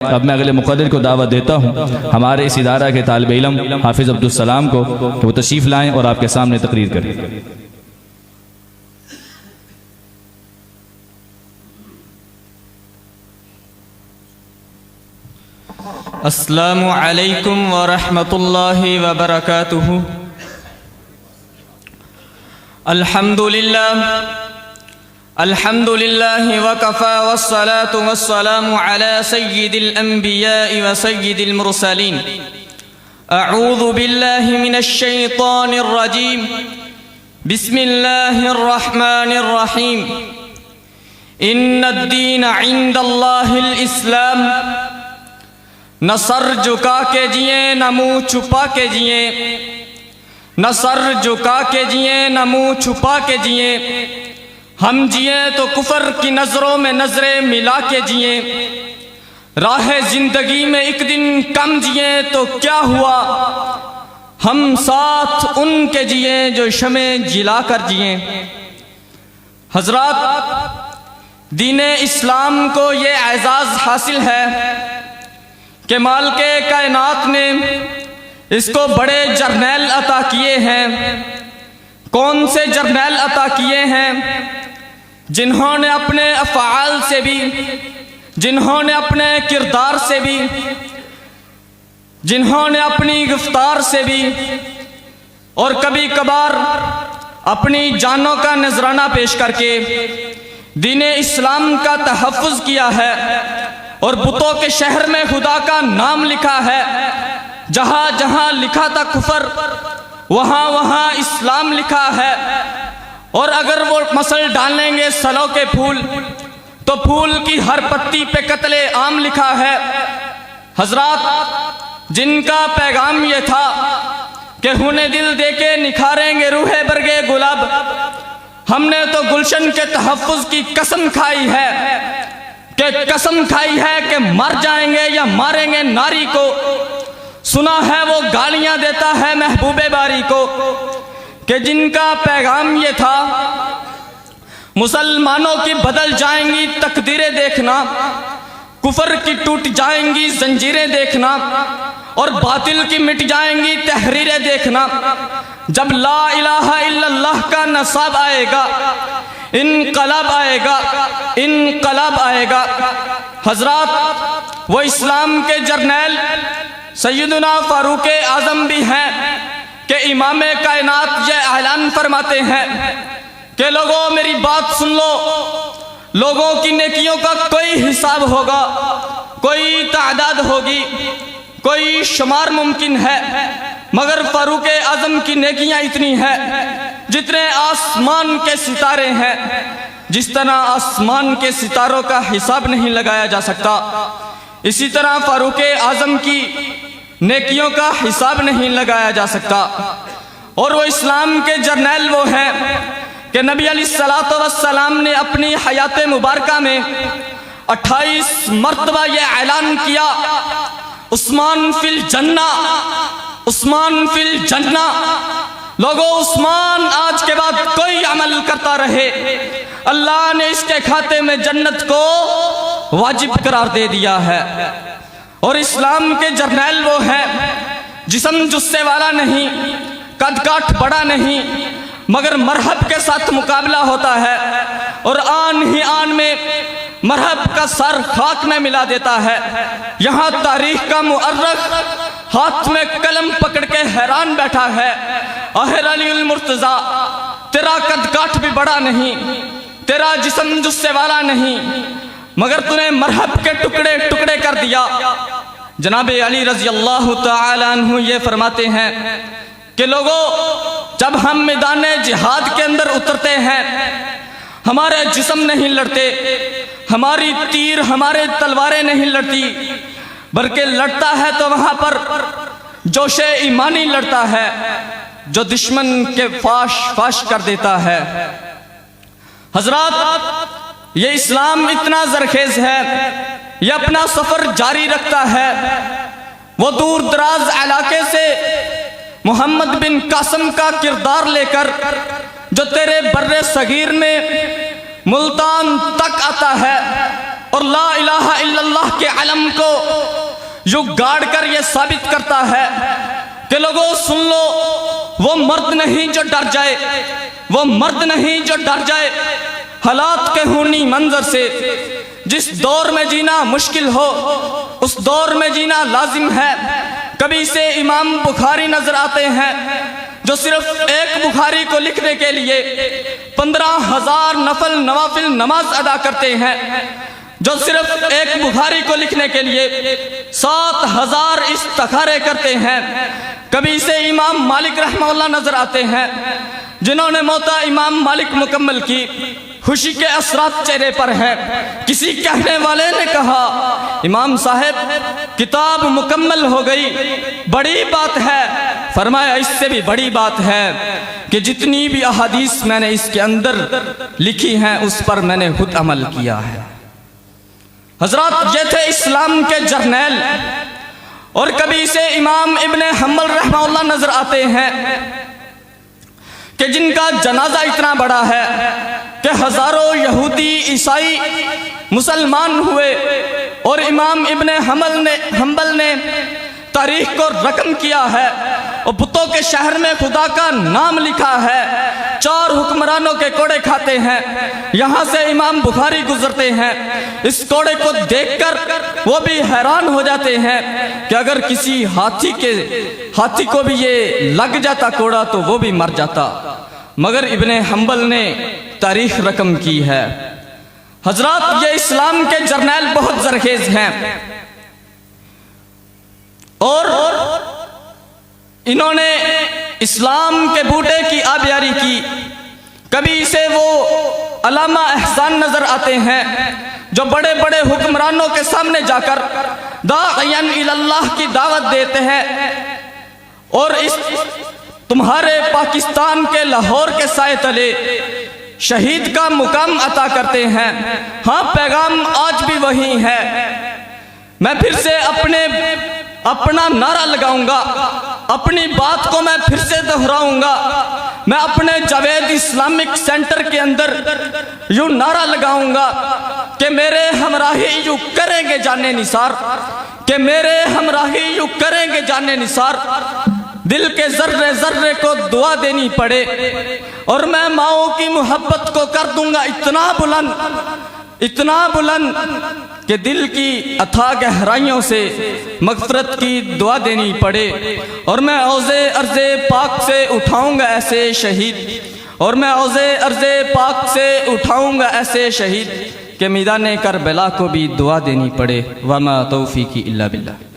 اب میں اگلے مقرر کو دعوت دیتا ہوں ہمارے اس ادارہ کے طالب علم حافظ عبدالسلام کو کہ وہ تشریف لائیں اور آپ کے سامنے تقریر کریں۔ السلام علیکم ورحمۃ اللہ وبرکاتہ۔ الحمد للہ وکفى والصلاة والسلام على سید الانبیاء وسید المرسلین۔ اعوذ باللہ من الشیطان الرجیم، بسم اللہ الرحمن الرحیم۔ ان الدین عند اللہ الاسلام۔ نہ سر جھکا کے جئیں نہ منہ چھپا کے جئیں، نہ سر جھکا کے جئیں نہ منہ چھپا کے جئیں، ہم جئیں تو کفر کی نظروں میں نظریں ملا کے جئیں، راہ زندگی میں ایک دن کم جئیں تو کیا ہوا، ہم ساتھ ان کے جئیں جو شمع جلا کر جئیں۔ حضرات، دین اسلام کو یہ اعزاز حاصل ہے کہ مالک کائنات نے اس کو بڑے جرنیل عطا کیے ہیں۔ کون سے جرنیل عطا کیے ہیں؟ جنہوں نے اپنے افعال سے بھی، جنہوں نے اپنے کردار سے بھی، جنہوں نے اپنی گفتار سے بھی اور کبھی کبھار اپنی جانوں کا نذرانہ پیش کر کے دین اسلام کا تحفظ کیا ہے، اور بتوں کے شہر میں خدا کا نام لکھا ہے۔ جہاں جہاں لکھا تھا کفر، وہاں وہاں اسلام لکھا ہے۔ اور اگر وہ مسل ڈالیں گے سلو کے پھول، تو پھول کی ہر پتی پہ قتل عام لکھا ہے۔ حضرات، جن کا پیغام یہ تھا کہ ہونے دل دے کے نکھاریں گے روح برگے گلاب، ہم نے تو گلشن کے تحفظ کی قسم کھائی ہے، کہ مر جائیں گے یا ماریں گے ناری کو۔ سنا ہے وہ گالیاں دیتا ہے محبوب باری کو، کہ جن کا پیغام یہ تھا مسلمانوں کی بدل جائیں گی تقدیریں دیکھنا، کفر کی ٹوٹ جائیں گی زنجیریں دیکھنا، اور باطل کی مٹ جائیں گی تحریریں دیکھنا۔ جب لا الہ الا اللہ کا نصاب آئے گا، انقلاب آئے گا، انقلاب آئے گا۔ حضرات، وہ اسلام کے جرنیل سیدنا فاروق اعظم بھی ہیں کہ امام کائنات یہ اعلان فرماتے ہیں کہ لوگوں میری بات سن لو، لوگوں کی نیکیوں کا کوئی حساب ہوگا، کوئی تعداد ہوگی، کوئی شمار ممکن ہے، مگر فاروق اعظم کی نیکیاں اتنی ہیں جتنے آسمان کے ستارے ہیں۔ جس طرح آسمان کے ستاروں کا حساب نہیں لگایا جا سکتا، اسی طرح فاروق اعظم کی نیکیوں کا حساب نہیں لگایا جا سکتا۔ اور وہ اسلام کے جرنیل وہ ہیں کہ نبی علیہ السلام نے اپنی حیات مبارکہ میں 28 مرتبہ یہ اعلان کیا، عثمان فی الجنہ، عثمان فی الجنہ۔ لوگو، عثمان آج کے بعد کوئی عمل کرتا رہے، اللہ نے اس کے کھاتے میں جنت کو واجب قرار دے دیا ہے۔ اور اسلام کے جرنیل وہ ہیں جسم جسے والا نہیں، قد کاٹھ بڑا نہیں، مگر مرحب کے ساتھ مقابلہ ہوتا ہے، اور آن ہی آن میں مرحب کا سر خاک میں ملا دیتا ہے۔ یہاں تاریخ کا مؤرخ ہاتھ میں قلم پکڑ کے حیران بیٹھا ہے، آخر علی المرتضیٰ، تیرا قد کاٹھ بھی بڑا نہیں، تیرا جسم جسے والا نہیں، مگر تو نے مرحب کے ٹکڑے ٹکڑے کر دیا۔ جناب علی رضی اللہ تعالی عنہ یہ فرماتے ہیں کہ لوگوں، جب ہم میدان جہاد کے اندر اترتے ہیں، ہمارے جسم نہیں لڑتے، ہماری تیر ہمارے تلواریں نہیں لڑتی، بلکہ لڑتا ہے تو وہاں پر جوش ایمانی لڑتا ہے جو دشمن کے فاش کر دیتا ہے۔ حضرات، یہ اسلام اتنا زرخیز ہے، یہ اپنا سفر جاری رکھتا ہے۔ وہ دور دراز علاقے سے محمد بن قاسم کا کردار لے کر جو تیرے بر صغیر میں ملتان تک آتا ہے، اور لا الہ الا اللہ کے علم کو یوں گاڑ کر یہ ثابت کرتا ہے کہ لوگوں سن لو، وہ مرد نہیں جو ڈر جائے، وہ مرد نہیں جو ڈر جائے حالات کے خونی منظر سے۔ جس دور میں جینا مشکل ہو اس دور میں جینا لازم ہے۔ کبھی سے امام بخاری نظر آتے ہیں جو صرف ایک بخاری کو لکھنے کے لیے 15,000 نوافل نماز ادا کرتے ہیں، جو صرف ایک بخاری کو لکھنے کے لیے 7,000 استخارے کرتے ہیں۔ کبھی سے امام مالک رحمہ اللہ نظر آتے ہیں جنہوں نے موتا امام مالک مکمل کی، خوشی کے اثرات چہرے پر ہیں۔ کسی کہنے والے نے کہا امام صاحب کتاب مکمل ہو گئی، بڑی بات ہے۔ فرمایا اس سے بھی بڑی بات ہے کہ جتنی بھی احادیث میں نے اس کے اندر لکھی ہیں اس پر میں نے خود عمل کیا ہے۔ حضرات یہ تھے اسلام کے جرنیل۔ اور کبھی سے امام ابن حنبل رحمہ اللہ نظر آتے ہیں کہ جن کا جنازہ اتنا بڑا ہے کہ ہزاروں یہودی عیسائی مسلمان ہوئے، اور امام ابن حنبل نے تاریخ کو رقم کیا ہے اور بتوں کے شہر میں خدا کا نام لکھا ہے۔ 4 حکمرانوں کے کوڑے کھاتے ہیں، یہاں سے امام بخاری گزرتے ہیں۔ اس کوڑے کو دیکھ کر وہ بھی حیران ہو جاتے ہیں کہ اگر کسی ہاتھی کو بھی یہ لگ جاتا کوڑا تو وہ بھی مر جاتا، مگر ابن حنبل نے تاریخ رقم کی ہے۔ حضرات یہ اسلام کے جرنیل بہت زرخیز ہیں، اور انہوں نے اسلام کے بوٹے کی آبیاری کی۔ کبھی سے وہ علامہ احسان نظر آتے ہیں جو بڑے بڑے حکمرانوں کے سامنے جا کر داعیاً الی اللہ کی دعوت دیتے ہیں، اور اس تمہارے پاکستان کے لاہور کے سائے تلے شہید کا مقام عطا کرتے ہیں۔ ہاں پیغام آج بھی وہی ہے۔ میں پھر سے اپنا نعرہ لگاؤں گا، اپنی بات کو میں پھر سے دہراؤں گا۔ میں اپنے جاوید اسلامک سینٹر کے اندر یوں نعرہ لگاؤں گا کہ میرے ہمراہی یوں کریں گے جانے نثار، کہ میرے ہمراہی یوں کریں گے جانے نثار۔ دل کے ذرے ذرے کو دعا دینی پڑے، اور میں ماؤں کی محبت کو کر دوں گا اتنا بلند کہ دل کی اتھاہ گہرائیوں سے مغفرت کی دعا دینی پڑے۔ اور میں عوضے ارض پاک سے اٹھاؤں گا ایسے شہید، اور میں عوضے ارض پاک سے اٹھاؤں گا ایسے شہید کہ میدان کربلا کو بھی دعا دینی پڑے۔ وما توفیقی الا باللہ۔